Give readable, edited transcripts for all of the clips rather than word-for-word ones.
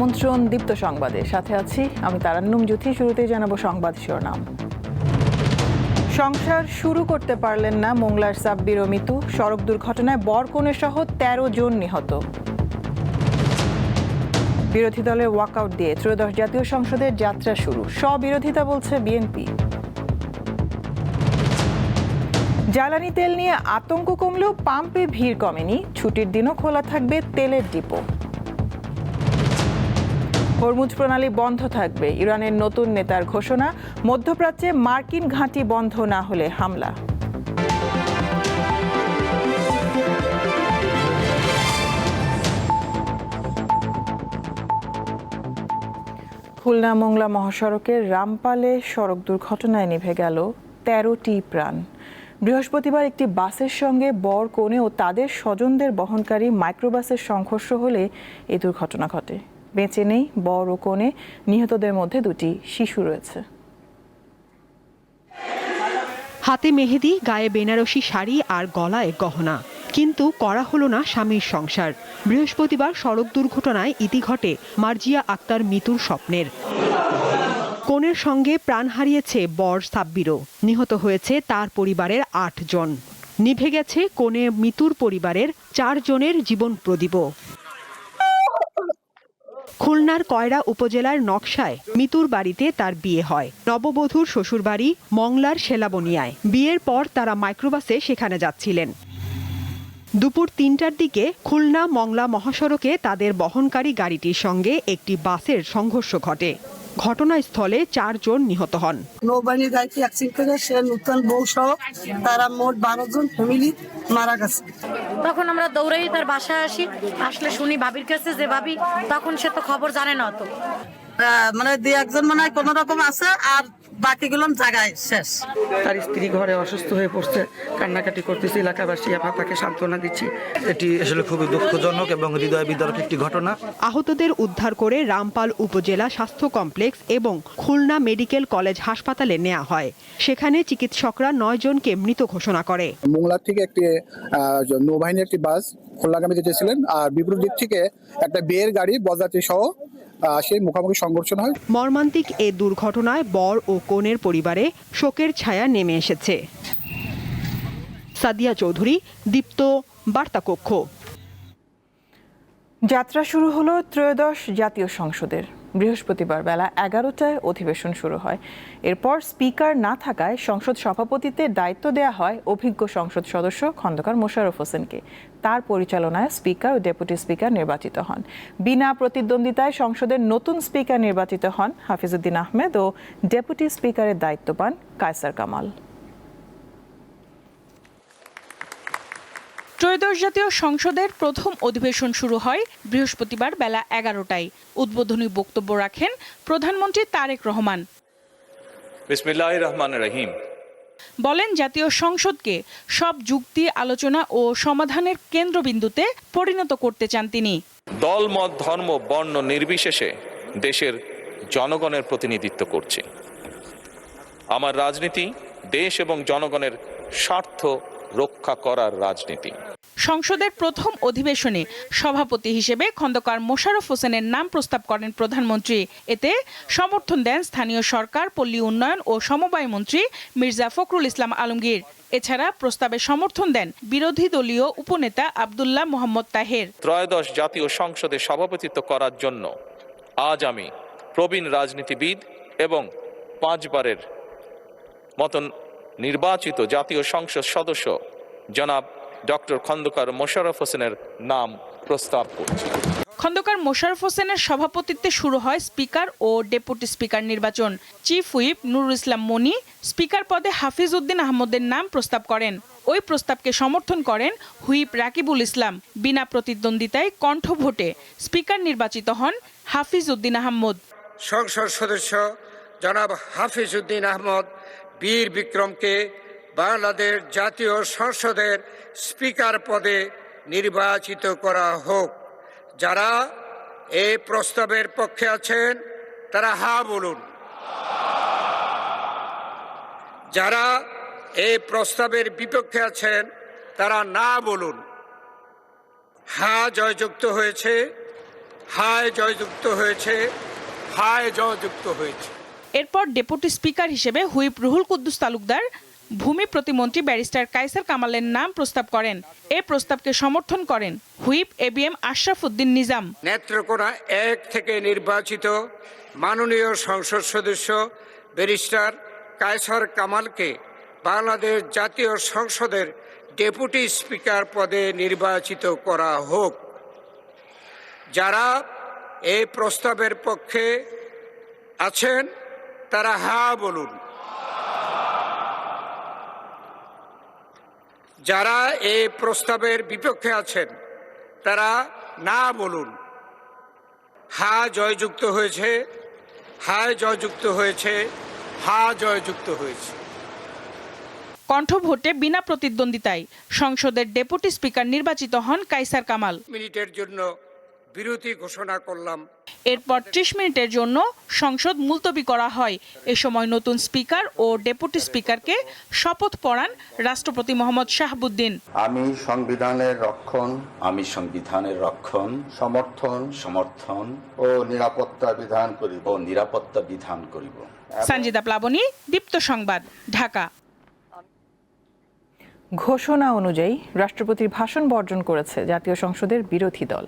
আমন্ত্রণ দীপ্ত সংবাদে, সাথে আছি আমি তারান্নুম জ্যোতি। শুরুতেই জানাবো সংবাদ শিরোনাম। সংসার শুরু করতে পারলেন না মোংলার সাব্বির ও মিতু। সড়ক দুর্ঘটনায় বরকনে সহ 13 জন নিহত। বিরোধী দলের ওয়াকআউট দিয়ে ত্রয়োদশ জাতীয় সংসদের যাত্রা শুরু, স্ববিরোধিতা বলছে বিএনপি। জ্বালানি তেল নিয়ে আতঙ্ক কমলেও পাম্পে ভিড় কমেনি, ছুটির দিনও খোলা থাকবে তেলের ডিপো। হরমুজ প্রণালী বন্ধ থাকবে, ইরানের নতুন নেতার ঘোষণা। মধ্যপ্রাচ্যে মার্কিন ঘাঁটি বন্ধ না হলে হামলা। খুলনা মোংলা মহাসড়কের রামপালে সড়ক দুর্ঘটনায় নিভে গেল 13টি প্রাণ। বৃহস্পতিবার একটি বাসের সঙ্গে বর কনে ও তাদের স্বজনদের বহনকারী মাইক্রোবাসের সংঘর্ষ হলে এই দুর্ঘটনা ঘটে। বেঁচে নেই বর ও কনে, নিহতদের মধ্যে 2টি শিশু রয়েছে। হাতে মেহেদি, গায়ে বেনারসি শাড়ি আর গলায় গহনা, কিন্তু করা হলো না স্বামীর সংসার। বৃহস্পতিবার সড়ক দুর্ঘটনায় ইতি ঘটে মার্জিয়া আক্তার মিতুর স্বপ্নের। কনের সঙ্গে প্রাণ হারিয়েছে বর সাব্বিরও। নিহত হয়েছে তার পরিবারের 8 জন। নিভে গেছে কনে মিতুর পরিবারের 4 জনের জীবন প্রদীপও। খুলনার কয়রা উপজেলার নকশায় মিতুর বাড়িতে তার বিয়ে হয়। নববধূর শ্বশুরবাড়ি মংলার শেলাবনিয়ায়। বিয়ের পর তারা মাইক্রোবাসে সেখানে যাচ্ছিলেন। দুপুর 3টার দিকে খুলনা মংলা মহাসড়কে তাদের বহনকারী গাড়িটির সঙ্গে একটি বাসের সংঘর্ষ ঘটে। ঘটনাস্থলে 4 জন নিহত হন। নৌবাহিনীর গাড়িটি অ্যাক্সিডেন্ট করে সে নূতন বউ সহ তারা মোট 12 জন ফ্যামিলি মারা গেছে। তখন আমরা দৌড়েই তার বাসায় আসলে শুনি ভাবির কাছে যে ভাবি, তখন সে তো খবর জানে না তো, মানে 2-1 জন মনে হয় কোন রকম আছে, আর বাকিগুলো জায়গায় শেষ। তার স্ত্রী ঘরে অসুস্থ হয়ে পড়ছে, কান্নাকাটি করতেছে, এলাকাবাসী আবার তাকে সান্ত্বনা দিচ্ছি। এটি আসলে খুবই দুঃখজনক এবং হৃদয় বিদারক একটি ঘটনা। আহতদের উদ্ধার করে রামপাল উপজেলা স্বাস্থ্য কমপ্লেক্স এবং খুলনা মেডিকেল কলেজ হাসপাতালে নেওয়া হয়। সেখানে চিকিৎসকরা 9 জনকে মৃত ঘোষণা করে। মোংলা থেকে একটি নৌবাহিনীর একটি বাস খুলনাগামী যেতেছিলেন, আর বিপরীত দিক থেকে একটা বিয়ের গাড়ি বরযাত্রী সহ সেই মুখোমুখি সংঘর্ষ হয়। মর্মান্তিক এ দুর্ঘটনায় বর ও কনের পরিবারে শোকের ছায়া নেমে এসেছে। সাদিয়া চৌধুরী, দীপ্ত, বার্তা কক্ষ। যাত্রা শুরু হলো ত্রয়োদশ জাতীয় সংসদের। বৃহস্পতিবার বেলা 11টায় অধিবেশন শুরু হয়। এরপর স্পিকার না থাকায় সংসদ সভাপতিত্বের দায়িত্ব দেওয়া হয় অভিজ্ঞ সংসদ সদস্য খন্দকার মোশাররফ হোসেনকে। তার পরিচালনায় স্পিকার ও ডেপুটি স্পিকার নির্বাচিত হন। বিনা প্রতিদ্বন্দ্বিতায় সংসদের নতুন স্পিকার নির্বাচিত হন হাফিজউদ্দিন আহমেদ ও ডেপুটি স্পিকারের দায়িত্ব পান কায়সার কামাল। ত্রয়োদশ জাতীয় সংসদের প্রথম অধিবেশন শুরু হয় বৃহস্পতিবার বেলা 11টায়। উদ্বোধনী বক্তব্য রাখেন প্রধানমন্ত্রী তারেক রহমান। বিসমিল্লাহির রহমানির রহিম। বলেন, জাতীয় সংসদকে সব যুক্তি, আলোচনা ও সমাধানের কেন্দ্রবিন্দুতে পরিণত করতে চান তিনি। দল, মত, ধর্ম, বর্ণ নির্বিশেষে দেশের জনগণের প্রতিনিধিত্ব করছে। আমার রাজনীতি দেশ এবং জনগণের স্বার্থ রক্ষা করার রাজনীতি। সংসদের প্রথম অধিবেশনে সভাপতি হিসেবে খন্দকার মোশাররফ হোসেনের নাম প্রস্তাব করেন প্রধানমন্ত্রী। এতে সমর্থন দেন স্থানীয় সরকার, পল্লী উন্নয়ন ও সমবায় মন্ত্রী মির্জা ফখরুল ইসলাম আলমগীর। এছাড়া প্রস্তাবে সমর্থন দেন বিরোধী দলীয় উপনেতা আব্দুল্লাহ মোহাম্মদ তাহের। ত্রয়োদশ জাতীয় সংসদে সভাপতিত্ব করার জন্য আজ আমি প্রবীণ রাজনীতিবিদ এবং 5 বারের মতন নির্বাচিত জাতীয় সংসদ সদস্য জনাব ডক্টর খন্দকার মোশাররফ হোসেনের নাম প্রস্তাব করছি। খন্দকার মোশাররফ হোসেনের সভাপতিত্বে শুরু হয় স্পিকার ও ডেপুটি স্পিকার নির্বাচন। চিফ হুইপ নুরুল ইসলাম মনি স্পিকার পদে হাফিজউদ্দিন আহমদের নাম প্রস্তাব করেন। ওই প্রস্তাবকে সমর্থন করেন হুইপ রাকিবুল ইসলাম। বিনা প্রতিদ্বন্দ্বিতায় কণ্ঠ ভোটে স্পিকার নির্বাচিত হন হাফিজউদ্দিন আহমদ। সংসদ সদস্য জনাব হাফিজউদ্দিন আহমদ বীর বিক্রমকে বাংলাদেশ জাতীয় সংসদের স্পিকার পদে নির্বাচিত করা হোক। যারা এই প্রস্তাবের পক্ষে আছেন তারা হা বলুন। যারা এই প্রস্তাবের বিপক্ষে আছেন তারা না বলুন। হা জয়যুক্ত হয়েছে, হায় জয়যুক্ত হয়েছে, হায় জয়যুক্ত হয়েছে। এরপর ডেপুটি স্পিকার হিসেবে হুইপ রুহুল কুদ্দুস তালুকদার ভূমি প্রতিমন্ত্রী ব্যারিস্টার কায়সার কামালের নাম প্রস্তাব করেন। এ প্রস্তাবকে সমর্থন করেন হুইপ ABM আশরাফ উদ্দিন নিজাম। নেত্রকোনা 1 থেকে নির্বাচিত মাননীয় সংসদ সদস্য ব্যারিস্টার কায়সার কামালকে বাংলাদেশ জাতীয় সংসদের ডেপুটি স্পিকার পদে নির্বাচিত করা হোক। যারা এই প্রস্তাবের পক্ষে আছেন তারা হ্যাঁ বলুন, যারা এই প্রস্তাবের বিপক্ষে আছেন তারা না বলুন। হ্যাঁ জয়যুক্ত হয়েছে, হ্যাঁ জয়যুক্ত হয়েছে, হ্যাঁ জয়যুক্ত হয়েছে। কণ্ঠভোটে বিনা প্রতিদ্বন্দ্বিতায় সংসদের ডেপুটি স্পিকার নির্বাচিত হন কায়সার কামাল। মিনিটের জন্য বিরতি ঘোষণা করলাম। এরপর 30 মিনিটের জন্য সংসদ মুলতবি করা হয়। এ সময় নতুন স্পিকার ও ডেপুটি স্পিকারকে শপথ পড়ান রাষ্ট্রপতি মোহাম্মদ শাহাবুদ্দিন। আমি সংবিধানের রক্ষণ সমর্থন ও নিরাপত্তা বিধান করিব। সঞ্জিদা প্লাবনী, দীপ্ত সংবাদ, ঢাকা। ঘোষণা অনুযায়ী রাষ্ট্রপতির ভাষণ বর্জন করেছে জাতীয় সংসদের বিরোধী দল।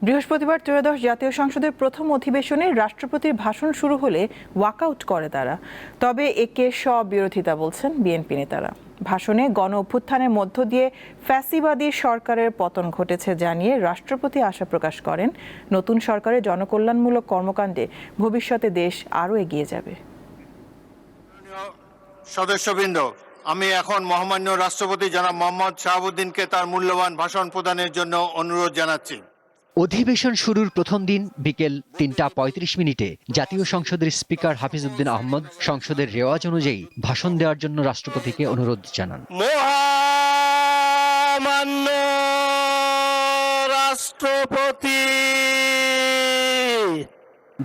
বৃহস্পতিবার ত্রয়োদশ জাতীয় সংসদের প্রথম অধিবেশনে রাষ্ট্রপতির ভাষণ শুরু হলে ওয়াকআউট করে তারা। তবে একে স্ববিরোধিতা বলছেন বিএনপি নেতারা। ভাষণে গণ অভ্যুত্থানের মধ্য দিয়ে ফ্যাসিবাদী সরকারের পতন ঘটেছে জানিয়ে রাষ্ট্রপতি আশা প্রকাশ করেন নতুন সরকারের জনকল্যাণমূলক কর্মকাণ্ডে ভবিষ্যতে দেশ আরও এগিয়ে যাবে। সদস্যবৃন্দ, আমি এখন মহামান্য রাষ্ট্রপতি জনাব মোহাম্মদ শাহাবুদ্দিনকে তার মূল্যবান ভাষণ প্রদানের জন্য অনুরোধ জানাচ্ছি। অধিবেশন শুরুর প্রথম দিন বিকেল 3:35 জাতীয় সংসদের স্পিকার হাফিজ উদ্দিন আহমদ সংসদের রেওয়াজ অনুযায়ী ভাষণ দেওয়ার জন্য রাষ্ট্রপতিকে অনুরোধ জানান। মহামান্য রাষ্ট্রপতি।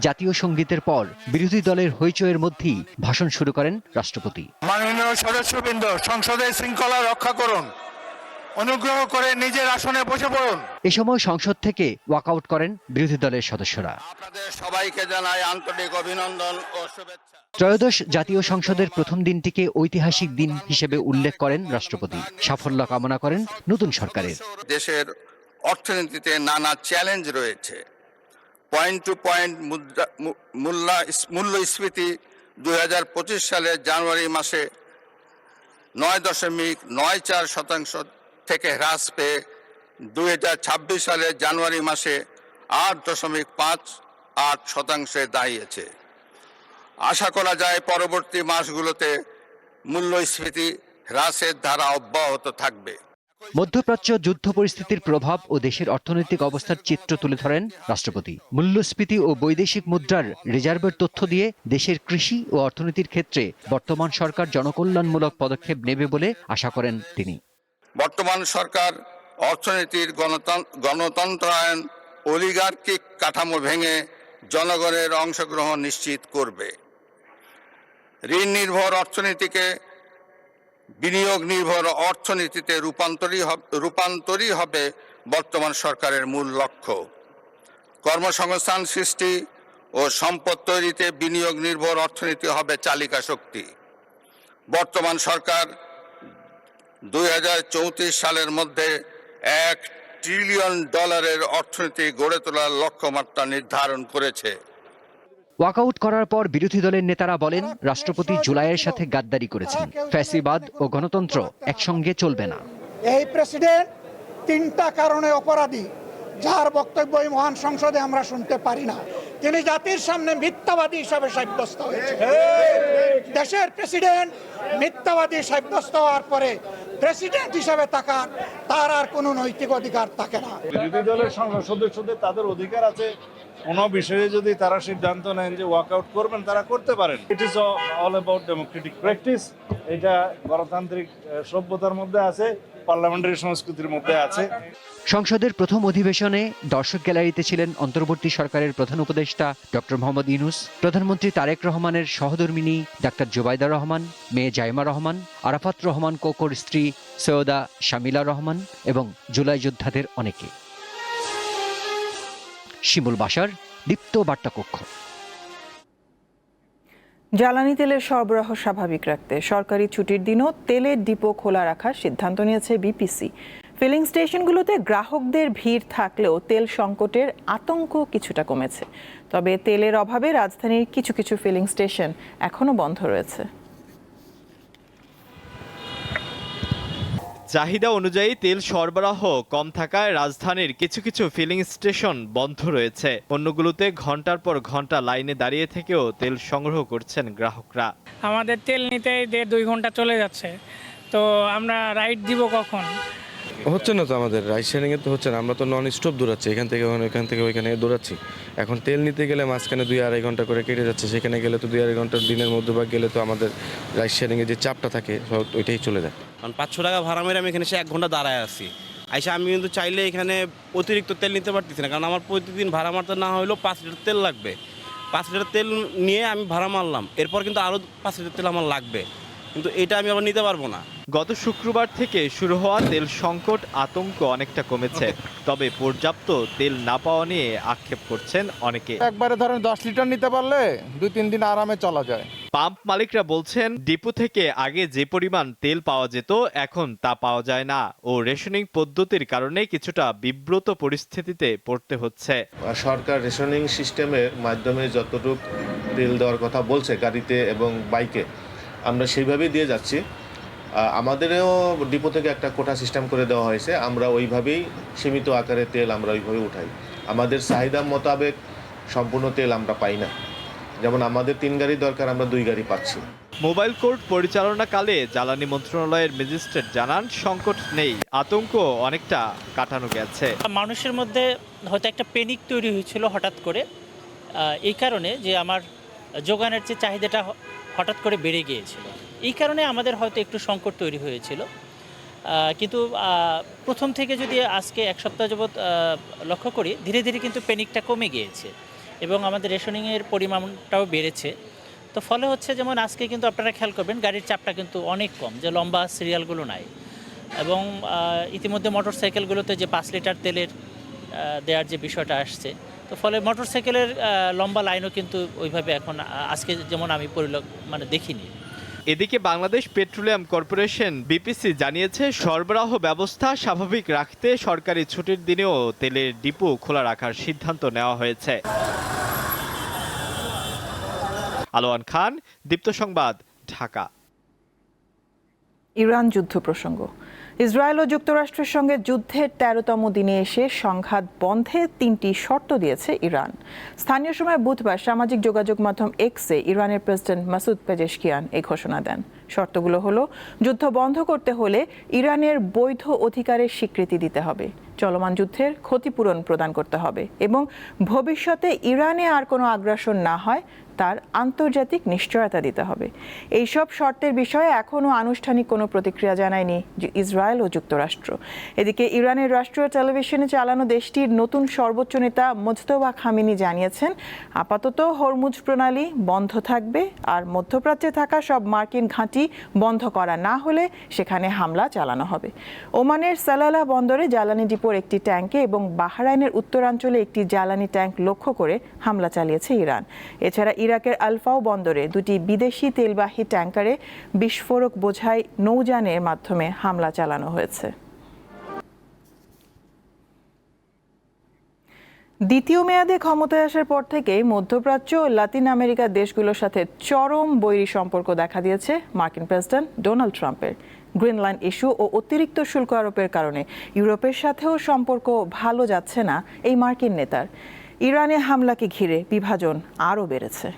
জাতীয় সঙ্গীতের পর বিরোধী দলের হইচইয়ের মধ্যেই ভাষণ শুরু করেন রাষ্ট্রপতি। মাননীয় সদস্যবৃন্দ, সংসদের শৃঙ্খলা রক্ষা করুন, অনুগ্রহ করে নিজের আসনে বসে পড়ুন। এ সময় সংসদ থেকে ওয়াকআউট করেন বিরোধী দলের সদস্যরা। আপনাদের সবাইকে জানাই আন্তরিক অভিনন্দন ও শুভেচ্ছা। ত্রয়োদশ জাতীয় সংসদের প্রথম দিনটিকে ঐতিহাসিক দিন হিসেবে উল্লেখ করেন রাষ্ট্রপতি। সাফল্য কামনা করেন নতুন সরকারের। দেশের অর্থনীতিতে নানা চ্যালেঞ্জ রয়েছে। পয়েন্ট টু পয়েন্ট মূল্যস্ফীতি 2025 সালের জানুয়ারি মাসে 9.94% থেকে হ্রাস পেয়ে 2026 সালের জানুয়ারি মাসে 8.58% দাঁড়িয়েছে। আশা করা যায় পরবর্তী মাসগুলোতে মূল্যস্ফীতি হ্রাসের ধারা অব্যাহত থাকবে। মধ্যপ্রাচ্য যুদ্ধ পরিস্থিতির প্রভাব ও দেশের অর্থনৈতিক অবস্থার চিত্র তুলে ধরেন রাষ্ট্রপতি। মূল্যস্ফীতি ও বৈদেশিক মুদ্রার রিজার্ভের তথ্য দিয়ে দেশের কৃষি ও অর্থনীতির ক্ষেত্রে বর্তমান সরকার জনকল্যাণমূলক পদক্ষেপ নেবে বলে আশা করেন তিনি। বর্তমান সরকার অর্থনীতির গণতন্ত্রায়ন অলিগার্কিক কাঠামো ভেঙে জনগণের অংশগ্রহণ নিশ্চিত করবে। ঋণ নির্ভর অর্থনীতিকে বিনিয়োগ নির্ভর অর্থনীতিতে রূপান্তরই হবে বর্তমান সরকারের মূল লক্ষ্য। কর্মসংস্থান সৃষ্টি ও সম্পদ তৈরিতে বিনিয়োগ নির্ভর অর্থনীতি হবে চালিকা শক্তি। বর্তমান সরকার 2034 সালের মধ্যে $1 ট্রিলিয়ন অর্থনীতি গড়ে তোলার লক্ষ্যমাত্রা নির্ধারণ করেছে। ওয়াকআউট করার পর বিরোধী দলের নেতারা বলেন রাষ্ট্রপতি জুলাইয়ের সাথে গাদ্দারি করেছেন। ফ্যাসিবাদ ও গণতন্ত্র একসঙ্গে চলবে না। এই প্রেসিডেন্ট 3টা কারণে অপরাধী, যার বক্তব্য এই মহান সংসদে আমরা শুনতে পারি না। তিনি জাতির সামনে মিথ্যাবাদী হিসাবে সাব্যস্ত হয়েছে। দেশের প্রেসিডেন্ট মিথ্যাবাদী সাব্যস্ত হওয়ার পরে প্রেসিডেন্ট হিসাবে থাকার তার আর কোনো নৈতিক অধিকার থাকে না। বিরোধী দলের সংসদ সদস্যদের তাদের অধিকার আছে, কোনো বিষয়ে যদি তারা সিদ্ধান্ত নেন যে ওয়াকআউট করবেন, তারা করতে পারেন। It is all about Democratic practice. এটা গণতান্ত্রিক সভ্যতার মধ্যে আছে, পার্লামেন্টারি সংস্কৃতির মধ্যে আছে। সংসদের প্রথম অধিবেশনে দর্শক গ্যালারিতে ছিলেন অন্তর্বর্তী সরকারের প্রধান উপদেষ্টা ডক্টর মোহাম্মদ ইউনূস, প্রধানমন্ত্রী তারেক রহমানের সহধর্মিণী ডাক্তার জুবাইদা রহমান, মেয়ে জাইমা রহমান, আরাফাত রহমান কোকোর স্ত্রী সৈয়দা শামিলা রহমান এবং জুলাই যোদ্ধাদের অনেকে। শিমুল বাশার, দীপ্ত বার্তা কক্ষ। জ্বালানি তেলের সরবরাহ স্বাভাবিক রাখতে সরকারি ছুটির দিনও তেলের ডিপো খোলা রাখার সিদ্ধান্ত নিয়েছে বিপিসি। ফিলিং স্টেশনগুলোতে গ্রাহকদের ভিড় থাকলেও তেল সংকটের আতঙ্ক কিছুটা কমেছে। তবে তেলের অভাবে রাজধানীর কিছু কিছু ফিলিং স্টেশন এখনো বন্ধ রয়েছে। চাহিদা অনুযায়ী তেল সরবরাহ কম থাকায় রাজধানীর কিছু কিছু ফিলিং স্টেশন বন্ধ রয়েছে। অন্যগুলোতে ঘন্টার পর ঘন্টা লাইনে দাঁড়িয়ে থেকেও তেল সংগ্রহ করছেন গ্রাহকরা। আমাদের তেল নিতে 1.5-2 ঘন্টা চলে যাচ্ছে, তো আমরা রাইড দিব কখন? হচ্ছে না তো, আমাদের রাইড শেয়ারিং তো হচ্ছে না। আমরা তো নন স্টপ দৌড়াচ্ছি, এখান থেকে ওইখানে দৌড়াচ্ছি। এখন তেল নিতে গেলে মাঝখানে 2-2.5 ঘন্টা করে কেটে যাচ্ছে। সেখানে গেলে তো 2-2.5 ঘন্টার দিনের মধ্যভাগ গেলে তো আমাদের রাইড শেয়ারিংয়ের যে চাপটা থাকে ওইটাই চলে যায়। কারণ 500 টাকা ভাড়া মেরে আমি এখানে 1 ঘন্টা দাঁড়ায় আছি। আইসা আমি কিন্তু চাইলে এখানে অতিরিক্ত তেল নিতে পারতেছি না, কারণ আমার প্রতিদিন ভাড়া মারতে না হলেও 5 লিটার তেল লাগবে। 5 লিটার তেল নিয়ে আমি ভাড়া মারলাম, এরপর কিন্তু আরও 5 লিটার তেল আমার লাগবে, কিন্তু এটা আমি আবার নিতে পারবো না। গত শুক্রবার থেকে শুরু হওয়া তেল সংকট আতঙ্ক অনেকটা কমেছে, তবে পর্যাপ্ত তেল না পাওয়া নিয়ে আক্ষেপ করছেন অনেকে। একবারে ধরেন 10 লিটার নিতে পারলে 2-3 দিন আরামে চলা যায়। পাম্প মালিকরা বলছেন ডিপো থেকে আগে যে পরিমাণ তেল পাওয়া যেত এখন তা পাওয়া যায় না ও রেশনিং পদ্ধতির কারণে কিছুটা বিব্রত পরিস্থিতিতে পড়তে হচ্ছে। সরকার রেশনিং সিস্টেমের মাধ্যমে যতটুকু তেল দেওয়ার কথা বলছে গাড়িতে এবং বাইকে, আমরা সেইভাবেই দিয়ে যাচ্ছি। আমাদেরও ডিপো থেকে একটা কোটা সিস্টেম করে দেওয়া হয়েছে, আমরা ওইভাবেই সীমিত আকারে তেল আমরা ওইভাবে উঠাই। আমাদের চাহিদা মোতাবেক সম্পূর্ণ তেল আমরা পাই না, যেমন আমাদের 3 গাড়ি দরকার, আমরা 2 গাড়ি পাচ্ছি। মোবাইল কোর্ট পরিচালনাকালে জ্বালানি মন্ত্রণালয়ের ম্যাজিস্ট্রেট জানান সংকট নেই, আতঙ্ক অনেকটা কাটানো গেছে। মানুষের মধ্যে হয়তো একটা প্যানিক তৈরি হয়েছিল হঠাৎ করে, এই কারণে যে আমার যোগানের যে চাহিদাটা হঠাৎ করে বেড়ে গিয়েছিল, এই কারণে আমাদের হয়তো একটু সংকট তৈরি হয়েছিল। কিন্তু প্রথম থেকে যদি আজকে 1 সপ্তাহ যাবৎ লক্ষ্য করি, ধীরে ধীরে কিন্তু প্যানিকটা কমে গিয়েছে এবং আমাদের রেশনিংয়ের পরিমাণটাও বেড়েছে। তো ফলে হচ্ছে যেমন আজকে কিন্তু আপনারা খেয়াল করবেন গাড়ির চাপটা কিন্তু অনেক কম, যে লম্বা সিরিয়ালগুলো নাই। এবং ইতিমধ্যে মোটর সাইকেলগুলোতে যে 5 লিটার তেলের দেওয়ার যে বিষয়টা আসছে, তো ফলে মোটর সাইকেলের লম্বা লাইনও কিন্তু ওইভাবে এখন আজকে যেমন আমি দেখিনি। এদিকে বাংলাদেশ পেট্রোলিয়াম কর্পোরেশন বিপিসি জানিয়েছে সরবরাহ ব্যবস্থা স্বাভাবিক রাখতে সরকারি ছুটির দিনেও তেলের ডিপো খোলা রাখার সিদ্ধান্ত নেওয়া হয়েছে। আলোয়ান খান, দীপ্ত সংবাদ, ঢাকা। ইরান যুদ্ধ প্রসঙ্গ। ইসরায়েল ও যুক্তরাষ্ট্রের সঙ্গে যুদ্ধের 13তম দিনে এসে সংঘাত বন্ধে 3টি শর্ত দিয়েছে ইরান। স্থানীয় সময় বুধবার সামাজিক যোগাযোগ মাধ্যম এক্সে ইরানের প্রেসিডেন্ট মাসুদ পেজেশকিয়ান এই ঘোষণা দেন। শর্তগুলো হলো, যুদ্ধ বন্ধ করতে হলে ইরানের বৈধ অধিকারের স্বীকৃতি দিতে হবে, চলমান যুদ্ধের ক্ষতিপূরণ প্রদান করতে হবে এবং ভবিষ্যতে ইরানে আর কোনো আগ্রাসন না হয় তার আন্তর্জাতিক নিশ্চয়তা দিতে হবে। এইসব শর্তের বিষয়ে এখনও আনুষ্ঠানিক কোনো প্রতিক্রিয়া জানায়নি ইসরায়েল ও যুক্তরাষ্ট্র। এদিকে ইরানের রাষ্ট্রীয় টেলিভিশনে চালানো দেশটির নতুন সর্বোচ্চ নেতা মোজতবা খামেনি জানিয়েছেন, আপাতত হরমুজ প্রণালী বন্ধ থাকবে আর মধ্যপ্রাচ্যে থাকা সব মার্কিন ঘাঁটি বন্ধ করা না হলে সেখানে হামলা চালানো হবে। ওমানের সালালা বন্দরে জ্বালানি ডিপোর একটি ট্যাঙ্কে এবং বাহরাইনের উত্তরাঞ্চলে একটি জ্বালানি ট্যাঙ্ক লক্ষ্য করে হামলা চালিয়েছে ইরান। এছাড়া ইরাকের আলফাও বন্দরে 2টি বিদেশি তেলবাহী ট্যাঙ্কারে বিস্ফোরক বোঝাই নৌযানের মাধ্যমে হামলা চালানো হয়েছে। দ্বিতীয় মেয়াদে ক্ষমতায় আসার পর থেকে মধ্যপ্রাচ্য ও লাতিন আমেরিকার দেশগুলোর সাথে চরম বৈরী সম্পর্ক দেখা দিয়েছে মার্কিন প্রেসিডেন্ট ডোনাল্ড ট্রাম্পের। গ্রিনল্যান্ড ইস্যু ও অতিরিক্ত শুল্ক আরোপের কারণে ইউরোপের সাথেও সম্পর্ক ভালো যাচ্ছে না এই মার্কিন নেতার। ইরানে হামলাকে ঘিরে বিভাজন আরও বেড়েছে।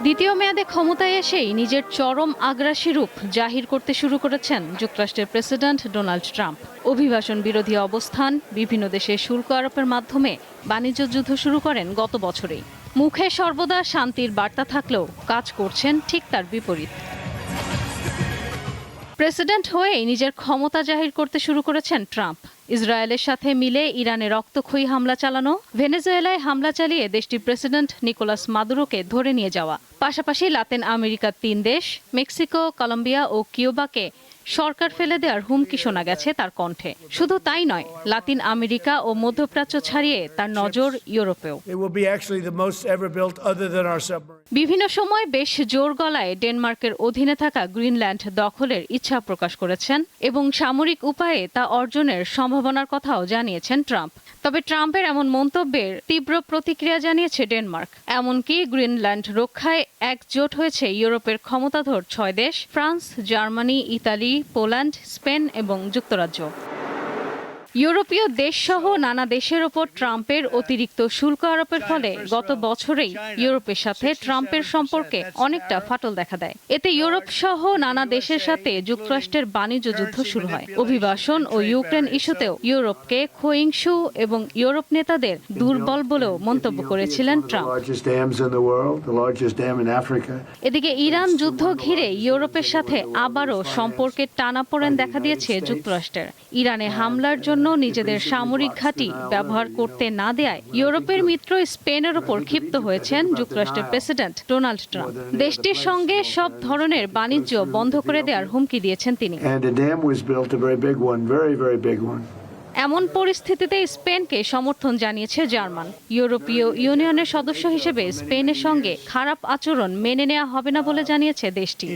দ্বিতীয় মেয়াদে ক্ষমতায় এসেই নিজের চরম আগ্রাসী রূপ জাহির করতে শুরু করেছেন যুক্তরাষ্ট্রের প্রেসিডেন্ট ডোনাল্ড ট্রাম্প। অভিবাসন বিরোধী অবস্থান, বিভিন্ন দেশে শুল্ক আরোপের মাধ্যমে বাণিজ্য যুদ্ধ শুরু করেন গত বছরেই। মুখে সর্বদা শান্তির বার্তা থাকলেও কাজ করছেন ঠিক তার বিপরীত। প্রেসিডেন্ট হয়েই নিজের ক্ষমতা জাহির করতে শুরু করেছেন ট্রাম্প। ইসরায়েলের সাথে মিলে ইরানে রক্তক্ষয়ী হামলা চালানো, ভেনেজুয়েলায় হামলা চালিয়ে দেশটির প্রেসিডেন্ট নিকোলাস মাদুরোকে ধরে নিয়ে যাওয়া, পাশাপাশি লাতিন আমেরিকার 3 দেশ মেক্সিকো, কলম্বিয়া ও কিউবাকে সরকার ফেলে দেওয়ার হুমকি শোনা গেছে তার কণ্ঠে। শুধু তাই নয়, লাতিন আমেরিকা ও মধ্যপ্রাচ্য ছাড়িয়ে তার নজর ইউরোপেও। বিভিন্ন সময় বেশ জোর গলায় ডেনমার্কের অধীনে থাকা গ্রিনল্যান্ড দখলের ইচ্ছা প্রকাশ করেছেন এবং সামরিক উপায়ে তা অর্জনের সম্ভাবনার কথাও জানিয়েছেন ট্রাম্প। তবে ট্রাম্পের এমন মন্তব্যের তীব্র প্রতিক্রিয়া জানিয়েছে ডেনমার্ক। এমনকি গ্রিনল্যান্ড রক্ষায় একজোট হয়েছে ইউরোপের ক্ষমতাধর 6 দেশ France, Germany, Italy, Poland, Spain এবং যুক্তরাজ্য। ইউরোপীয় দেশসহ নানা দেশের ওপর ট্রাম্পের অতিরিক্ত শুল্ক আরোপের ফলে গত বছরেই ইউরোপের সাথে ট্রাম্পের সম্পর্কে অনেকটা ফাটল দেখা দেয়। এতে ইউরোপ সহ নানা দেশের সাথে যুক্তরাষ্ট্রের বাণিজ্য যুদ্ধ শুরু হয়। অভিবাসন ও ইউক্রেন ইস্যুতেও ইউরোপকে ক্ষয়িষ্ণু এবং ইউরোপ নেতাদের দুর্বল বলেও মন্তব্য করেছিলেন ট্রাম্প। এদিকে ইরান যুদ্ধ ঘিরে ইউরোপের সাথে আবারও সম্পর্কের টানাপোড়েন দেখা দিয়েছে যুক্তরাষ্ট্রের। ইরানে হামলার জন্য নিজেদের সামরিক ঘাঁটি ব্যবহার করতে না দেয়ায় ইউরোপের মিত্র স্পেনের ওপর ক্ষিপ্ত হয়েছেন যুক্তরাষ্ট্রের প্রেসিডেন্ট ডোনাল্ড ট্রাম্প। দেশটির সঙ্গে সব ধরনের বাণিজ্য বন্ধ করে দেওয়ার হুমকি দিয়েছেন তিনি। এমন পরিস্থিতিতে স্পেনকে সমর্থন জানিয়েছে জার্মান। ইউরোপীয় ইউনিয়নের সদস্য হিসেবে স্পেনের সঙ্গে খারাপ আচরণ মেনে নেওয়া হবে না বলে জানিয়েছে দেশটি।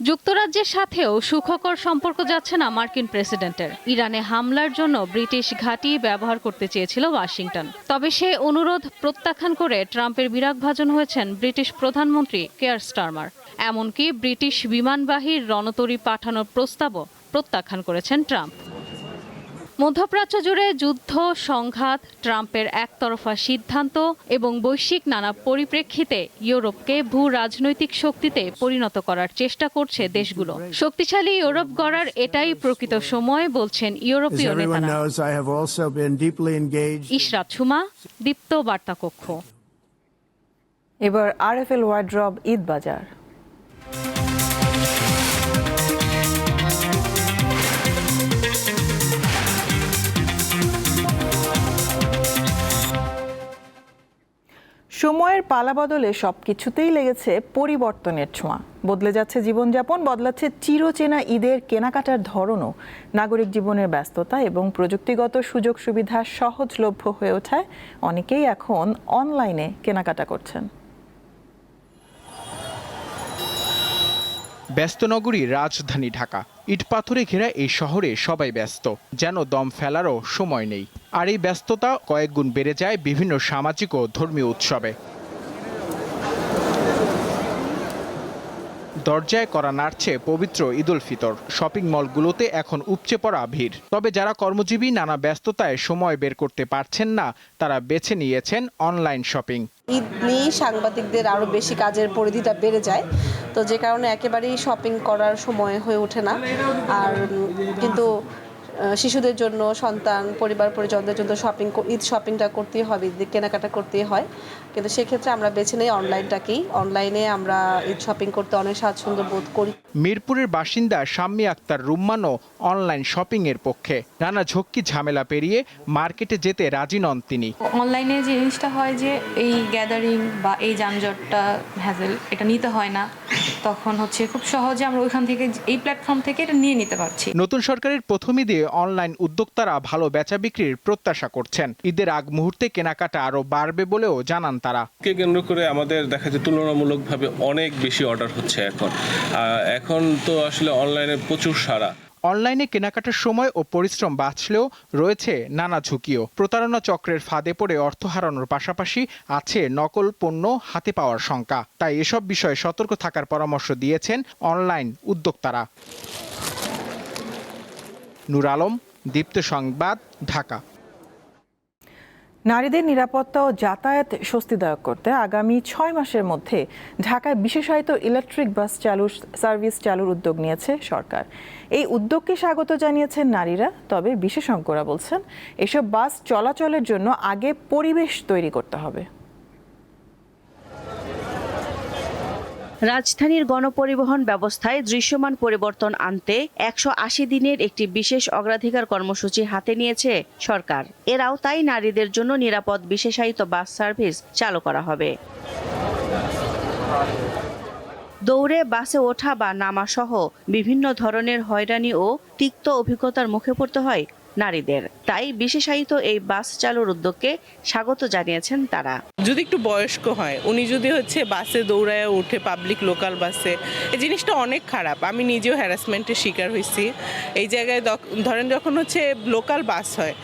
যুক্তরাজ্যের সাথেও সুখকর সম্পর্ক যাচ্ছে না মার্কিন প্রেসিডেন্টের। ইরানে হামলার জন্য ব্রিটিশ ঘাঁটি ব্যবহার করতে চেয়েছিল ওয়াশিংটন, তবে সে অনুরোধ প্রত্যাখ্যান করে ট্রাম্পের বিরাগভাজন হয়েছেন ব্রিটিশ প্রধানমন্ত্রী কেয়ার স্টারমার। এমনকি ব্রিটিশ বিমানবাহীর রণতরী পাঠানোর প্রস্তাবও প্রত্যাখ্যান করেছেন ট্রাম্প। মধ্যপ্রাচ্য জুড়ে যুদ্ধ, সংঘাত, ট্রাম্পের একতরফা সিদ্ধান্ত এবং বৈশ্বিক নানা পরিপ্রেক্ষিতে ইউরোপকে ভূ রাজনৈতিক শক্তিতে পরিণত করার চেষ্টা করছে দেশগুলো। শক্তিশালী ইউরোপ গড়ার এটাই প্রকৃত সময় বলছেন ইউরোপীয় নেতারা। ইশরাত সুমা, দীপ্ত বার্তা কক্ষ। এবার আরএফএল ওয়ার্ড্রব ঈদ বাজার। সময়ের পালাবদলে সবকিছুতেই লেগেছে পরিবর্তনের ছোঁয়া। বদলে যাচ্ছে জীবনযাপন, বদলাচ্ছে চিরচেনা ঈদের কেনাকাটার ধরনও। নাগরিক জীবনের ব্যস্ততা এবং প্রযুক্তিগত সুযোগ সুবিধা সহজলভ্য হয়ে ওঠায় অনেকেই এখন অনলাইনে কেনাকাটা করছেন। ব্যস্ত নগরীর রাজধানী ঢাকা। ইট পাথরে ঘেরা এই শহরে সবাই ব্যস্ত, যেন দম ফেলারও সময় নেই। আর এই ব্যস্ততা কয়েক গুণ বেড়ে যায় বিভিন্ন সামাজিক ও ধর্মীয় উৎসবে। দরজায় করা নাড়ছে পবিত্র ঈদুল ফিতর। শপিং মলগুলোতে এখন উপচে পড়া ভিড়। তবে যারা কর্মজীবী নানা ব্যস্ততায় সময় বের করতে পারছেন না, তারা বেছে নিয়েছেন অনলাইন শপিং। ঈদ নিয়ে সাংবাদিকদের আরো বেশি কাজের পরিধিটা বেড়ে যায়, তো যে কারণে একেবারেই শপিং করার সময় হয়ে ওঠে না। আর কিন্তু শিশুদের জন্য, সন্তান, পরিবার পরিজনদের জন্য ঈদ শপিংটা করতেই হবে, ঈদ কেনাকাটা করতেই হয়। কিন্তু সেক্ষেত্রে আমরা বেছে নেই অনলাইনটাকেই। অনলাইনে আমরা ঈদ শপিং করতে অনেক স্বাচ্ছন্দ্য বোধ করি। মিরপুরের বাসিন্দা শাম্মী আক্তার রুম্মানও অনলাইন শপিং এর পক্ষে। নানা ঝক্কি ঝামেলা পেরিয়ে মার্কেটে যেতে রাজি নন তিনি। অনলাইনে যে জিনিসটা হয় যে এই গ্যাদারিং বা এই যানজটটা, হ্যাজেল, এটা নিতে হয় না। তখন হচ্ছে খুব সহজে আমরা ওইখান থেকে, এই প্ল্যাটফর্ম থেকে এটা নিয়ে নিতে পারছি। নতুন সরকারের প্রথম ঈদে অনলাইন উদ্যোক্তারা ভালো বেচা বিক্রির প্রত্যাশা করছেন। ঈদের আগ মুহূর্তে কেনাকাটা আরো বাড়বে বলেও জানান তারা। কে কেন্দ্র করে আমাদের দেখা যায় তুলনামূলকভাবে অনেক বেশি অর্ডার হচ্ছে এখন তো আসলে অনলাইনে প্রচুর সাড়া। অনলাইনে কেনাকাটার সময় ও পরিশ্রম বাঁচলেও রয়েছে নানা ঝুঁকিও। প্রতারণা চক্রের ফাঁদে পড়ে অর্থ হারানোর পাশাপাশি আছে নকল পণ্য হাতে পাওয়ার শঙ্কা। তাই এসব বিষয়ে সতর্ক থাকার পরামর্শ দিয়েছেন অনলাইন উদ্যোক্তারা। নূর আলম, দীপ্ত সংবাদ, ঢাকা। নারীদের নিরাপত্তা ও যাতায়াত স্বস্তিদায়ক করতে আগামী 6 মাসের মধ্যে ঢাকায় বিশেষায়িত ইলেকট্রিক বাস সার্ভিস চালুর উদ্যোগ নিয়েছে সরকার। এই উদ্যোগকে স্বাগত জানিয়েছেন নারীরা। তবে বিশেষজ্ঞরা বলছেন, এসব বাস চলাচলের জন্য আগে পরিবেশ তৈরি করতে হবে। রাজধানীর গণপরিবহন ব্যবস্থায় দৃশ্যমান পরিবর্তন আনতে 180 দিনের একটি বিশেষ অগ্রাধিকার কর্মসূচি হাতে নিয়েছে সরকার। এর আওতায় নারীদের জন্য নিরাপদ বিশেষায়িত বাস সার্ভিস চালু করা হবে। দৌড়ে বাসে ওঠা বা নামা সহ বিভিন্ন ধরনের হয়রানি ও তিক্ত অভিজ্ঞতার মুখে পড়তে হয় নারীদের। তাই বিশেষায়িত এই বাস চালুর উদ্যোগকে স্বাগত জানিয়েছেন তারা। যদি একটু বয়স্ক হয়, উনি যদি বাসে দৌড়ায় উঠে পাবলিক লোকাল বাসে, এই জিনিসটা অনেক খারাপ। আমি নিজেও হ্যারাসমেন্টের শিকার হয়েছি এই জায়গায়। ধরেন যখন লোকাল বাস হয়,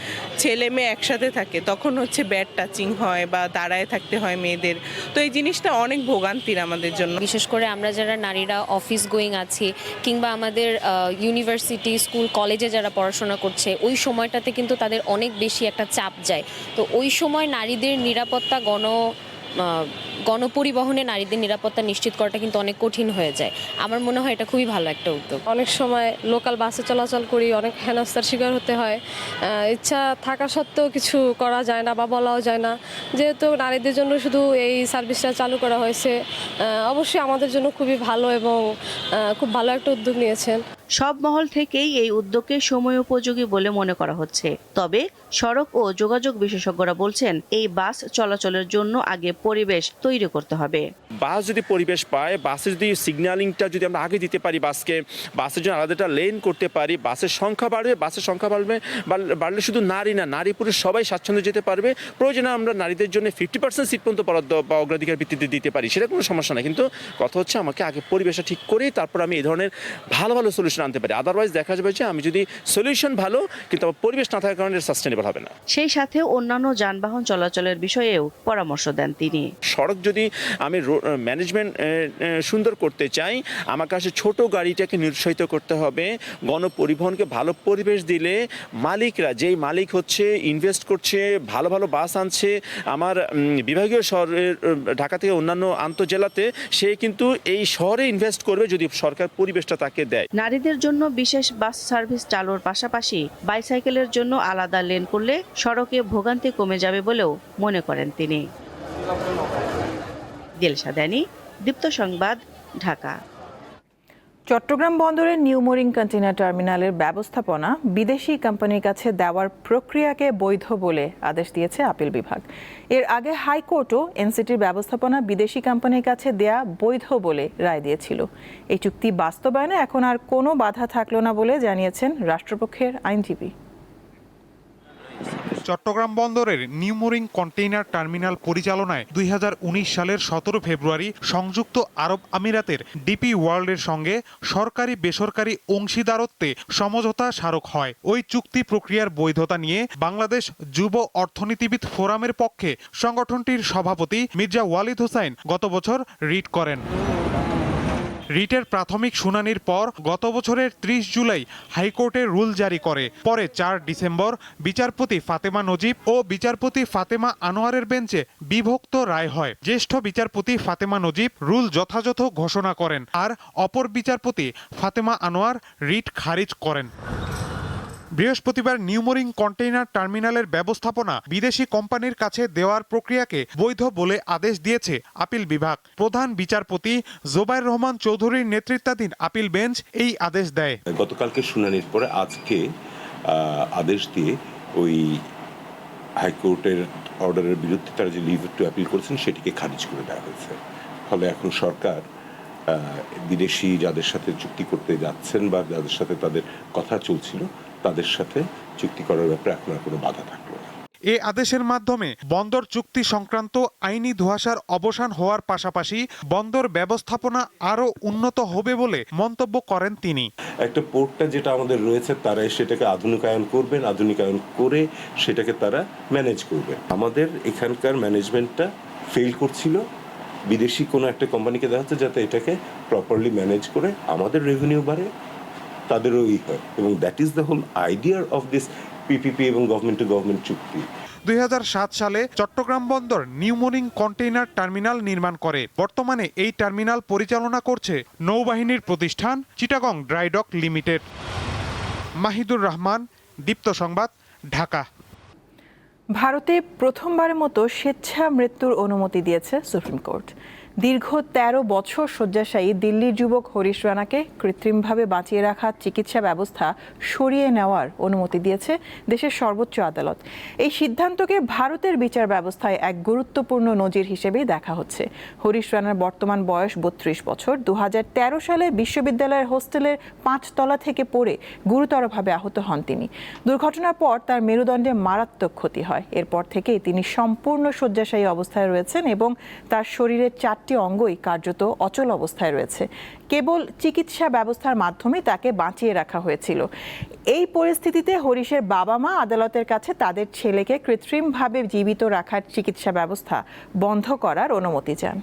ছেলে মেয়ে একসাথে থাকে, তখন ব্যাড টাচিং হয় বা দাঁড়ায় থাকতে হয় মেয়েদের। তো এই জিনিসটা অনেক ভোগান্তির আমাদের জন্য। বিশেষ করে আমরা যারা নারীরা অফিস গোয়িং আছি কিংবা আমাদের ইউনিভার্সিটি, স্কুল, কলেজে যারা পড়াশোনা করছে, ওই সময়টাতে কিন্তু তাদের অনেক বেশি একটা চাপ যায়। তো ওই সময় নারীদের নিরাপত্তা, গণপরিবহনে নারীদের নিরাপত্তা নিশ্চিত করাটা কিন্তু অনেক কঠিন হয়ে যায়। আমার মনে হয় এটা খুবই ভালো একটা উদ্যোগ। অনেক সময় লোকাল বাসে চলাচল করি, অনেক হেনস্থার শিকার হতে হয়। ইচ্ছা থাকা সত্ত্বেও কিছু করা যায় না বা বলাও যায় না। যেহেতু নারীদের জন্য শুধু এই সার্ভিসটা চালু করা হয়েছে, অবশ্যই আমাদের জন্য খুবই ভালো এবং খুব ভালো একটা উদ্যোগ নিয়েছেন। সব মহল থেকেই এই উদ্যোগকে সময় উপযোগী বলে মনে করা হচ্ছে। তবে সড়ক ও যোগাযোগ বিশেষজ্ঞরা বলছেন, এই বাস চলাচলের জন্য আগে পরিবেশ তৈরি করতে হবে। বাস যদি পরিবেশ পায়, বাসে যদি সিগন্যালিংটা যদি আমরা আগে দিতে পারি, বাসের জন্য আলাদা একটা লেন করতে পারি, বাসের সংখ্যা বাড়লে শুধু নারী না, নারী পুরুষ সবাই স্বাচ্ছন্দ্যে যেতে পারবে। প্রয়োজনে আমরা নারীদের জন্য 50% সিট পর্যন্ত বরাদ্দ বা অগ্রাধিকার ভিত্তিতে দিতে পারি, সেটা কোনো সমস্যা না। কিন্তু কথা হচ্ছে আমাকে আগে পরিবেশটা ঠিক করেই তারপর আমি এই ধরনের ভালো ভালো সলিউশন আনতে পারি। আদারওয়াইজ দেখা যাবে যে আমি যদি সলিউশন ভালো কিন্তু আমার পরিবেশ না থাকার কারণে সাস্টেনেবল হবে না। সেই সাথে অন্যান্য যানবাহন চলাচলের বিষয়েও পরামর্শ দেন তিনি। সড়ক যদি আমি ম্যানেজমেন্ট সুন্দর করতে চাই, আমার কাছে ছোট গাড়িটাকে নিরুৎসাহিত করতে হবে। গণপরিবহনকে ভালো পরিবেশ দিলে মালিকরা, যেই মালিক ইনভেস্ট করছে, ভালো ভালো বাস আনছে আমার বিভাগীয় শহরের ঢাকা থেকে অন্যান্য আন্তঃজেলাতে, সে কিন্তু এই শহরে ইনভেস্ট করবে যদি সরকার পরিবেশটা তাকে দেয়। নারীদের জন্য বিশেষ বাস সার্ভিস চালুর পাশাপাশি বাইসাইকেলের জন্য আলাদা লেন করলে সড়কে ভোগান্তি কমে যাবে বলেও মনে করেন তিনি। দিলশা দানি, দীপ্ত সংবাদ, ঢাকা। চট্টগ্রাম বন্দরের নিউ মোরিং কন্টেইনার টার্মিনালের ব্যবস্থাপনা বিদেশি কোম্পানির কাছে দেওয়ার প্রক্রিয়াকে বৈধ বলে আদেশ দিয়েছে আপিল বিভাগ। এর আগে হাইকোর্টও এনসিটির ব্যবস্থাপনা বিদেশি কোম্পানির কাছে দেয়া বৈধ বলে রায় দিয়েছিল। এই চুক্তি বাস্তবায়নে এখন আর কোনো বাধা থাকলো না বলে জানিয়েছেন রাষ্ট্রপক্ষের আইনজীবী। চট্টগ্রাম বন্দরের নিউ মোরিং কন্টেইনার টার্মিনাল পরিচালনায় 2019 সালের 17 ফেব্রুয়ারি সংযুক্ত আরব আমিরাতের ডিপি ওয়ার্ল্ডের সঙ্গে সরকারি বেসরকারি অংশীদারত্বে সমঝোতা স্মারক হয়। ওই চুক্তি প্রক্রিয়ার বৈধতা নিয়ে বাংলাদেশ যুব অর্থনীতিবিদ ফোরামের পক্ষে সংগঠনটির সভাপতি মির্জা ওয়ালিদ হোসাইন গত বছর রিট করেন। রিটের প্রাথমিক শুনানির পর গত বছরের 30 জুলাই হাইকোর্টের রুল জারি করে। পরে 4 ডিসেম্বর বিচারপতি ফাতেমা নজিব ও বিচারপতি ফাতেমা আনোয়ারের বেঞ্চে বিভক্ত রায় হয়। জ্যেষ্ঠ বিচারপতি ফাতেমা নজিব রুল যথাযথ ঘোষণা করেন, আর অপর বিচারপতি ফাতেমা আনোয়ার রিট খারিজ করেন। বৃহস্পতিবার নিউ মোরিং কন্টেইনার টার্মিনালের ব্যবস্থাপনা বিদেশি কোম্পানির কাছে দেওয়ার প্রক্রিয়াকে বৈধ বলে আদেশ দিয়েছে আপিল বিভাগ। প্রধান বিচারপতি জোবায়ের রহমান চৌধুরীর নেতৃত্বাধীন আপিল বেঞ্চ এই আদেশ দেয়। গতকালকে শুনানির পরে আজকে আদেশ দিয়ে ওই হাইকোর্টের অর্ডারের বিরুদ্ধে তারা যে লিভ টু অ্যাপিল করেছেন সেটিকে খারিজ করে দেওয়া হয়েছে। ফলে এখন সরকার বিদেশি যাদের সাথে চুক্তি করতে যাচ্ছেন বা যাদের সাথে তাদের কথা চলছিল তাদের সাথে চুক্তি করার ব্যাপারে এখন আর কোনো বাধা থাকলো না। এ আদেশের মাধ্যমে বন্দর চুক্তি সংক্রান্ত আইনি ধোঁয়াশার অবসান হওয়ার পাশাপাশি বন্দর ব্যবস্থাপনা আরও উন্নত হবে বলে মন্তব্য করেন তিনি। একটা পোর্টটা যেটা আমাদের রয়েছে তারা সেটাকে আধুনিকায়ন করবেন, আধুনিকায়ন করে সেটাকে তারা ম্যানেজ করবে। আমাদের এখানকার ম্যানেজমেন্টটা ফেল করছিল, বিদেশি কোনো একটা কোম্পানিকে দেওয়া হচ্ছে যাতে এটাকে প্রপারলি ম্যানেজ করে আমাদের রেভিনিউ বাড়ে, তাদেরও হয়, এবং that is the whole idea of this PPP এবং গভর্নমেন্ট টু গভর্নমেন্ট চুক্তি। 2007 সালে চট্টগ্রাম বন্দর নিউ মোরিং কন্টেইনার টার্মিনাল নির্মাণ করে। বর্তমানে এই টার্মিনাল পরিচালনা করছে নৌবাহিনীর প্রতিষ্ঠান Chittagong dry dock limited. Mahidur Rahman, Deepto সংবাদ, ঢাকা। ভারতে প্রথমবারের মতো স্বেচ্ছা মৃত্যুর অনুমতি দিয়েছে সুপ্রিম কোর্ট। দীর্ঘ ১৩ বছর শয্যাশায়ী দিল্লির যুবক হরিশ রানাকে কৃত্রিমভাবে বাঁচিয়ে রাখার চিকিৎসা ব্যবস্থা সরিয়ে নেওয়ার অনুমতি দিয়েছে দেশের সর্বোচ্চ আদালত। এই সিদ্ধান্তকে ভারতের বিচার ব্যবস্থায় এক গুরুত্বপূর্ণ নজির হিসেবেই দেখা হচ্ছে। হরিশ রানার বর্তমান বয়স ৩২ বছর। ২০১৩ সালে বিশ্ববিদ্যালয়ের হোস্টেলের ৫ তলা থেকে পড়ে গুরুতরভাবে আহত হন তিনি। দুর্ঘটনার পর তার মেরুদণ্ডে মারাত্মক ক্ষতি হয়। এরপর থেকেই তিনি সম্পূর্ণ শয্যাশায়ী অবস্থায় রয়েছেন এবং তার শরীরের 4টি অঙ্গই কার্যত অচল অবস্থায় রয়েছে। কেবল চিকিৎসা ব্যবস্থার মাধ্যমে তাকে বাঁচিয়ে রাখা হয়েছিল। এই পরিস্থিতিতে হরিশের বাবা মা আদালতের কাছে তাদের ছেলেকে কৃত্রিমভাবে জীবিত রাখার চিকিৎসা ব্যবস্থা বন্ধ করার অনুমতি চান।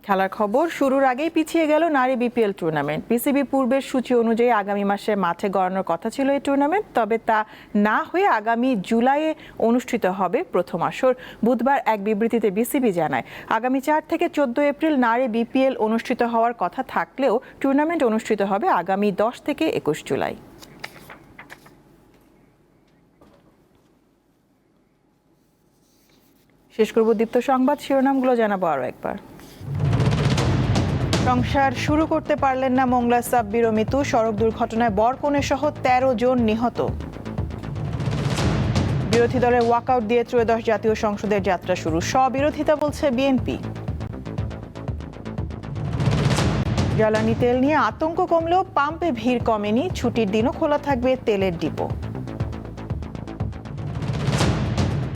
খেলার খবর শুরুর আগেই পিছিয়ে গেল নারী বিপিএল টুর্নামেন্ট। বিসিবি পূর্বের সূচি অনুযায়ী আগামী মাসে মাঠে গড়ানোর কথা ছিল এই টুর্নামেন্ট, তবে তা না হয়ে আগামী জুলাইয়ে অনুষ্ঠিত হবে প্রথম আসর। বুধবার এক বিবৃতিতে বিসিবি জানায়, আগামী 4 থেকে 14 এপ্রিল নারী বিপিএল অনুষ্ঠিত হওয়ার কথা থাকলেও টুর্নামেন্ট অনুষ্ঠিত হবে আগামী 10 থেকে 21 জুলাই। শেষ করব দীপ্ত সংবাদ, শিরোনামগুলো জানাবো আরও একবার। সংসার শুরু করতে পারলেন না মোংলা সাব্বির মিতু, সড়ক দুর্ঘটনায় বরকনে সহ 13 জন নিহত। বিরোধী দলের ওয়াকআউট দিয়ে ত্রয়োদশ জাতীয় সংসদের যাত্রা শুরু, স্ববিরোধিতা বলছে বিএনপি। জ্বালানি তেল নিয়ে আতঙ্ক কমলেও পাম্পে ভিড় কমেনি, ছুটির দিনও খোলা থাকবে তেলের ডিপো।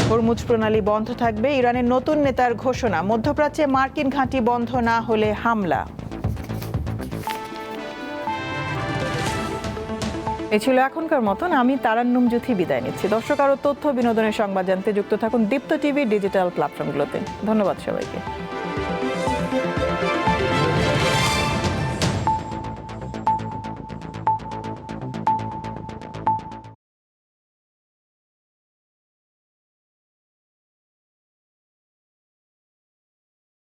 হরমুজ প্রণালী বন্ধ থাকবে, ইরানের নতুন নেতার ঘোষণা। মধ্যপ্রাচ্যে মার্কিন ঘাঁটি বন্ধ না হলে হামলা। এ ছিল এখনকার মতন। আমি তারান্নুম জুথি বিদায় নিচ্ছি। দর্শক, আরও তথ্য বিনোদনের সংবাদ জানতে যুক্ত থাকুন দীপ্ত টিভি ডিজিটাল প্ল্যাটফর্মগুলোতে। ধন্যবাদ সবাইকে।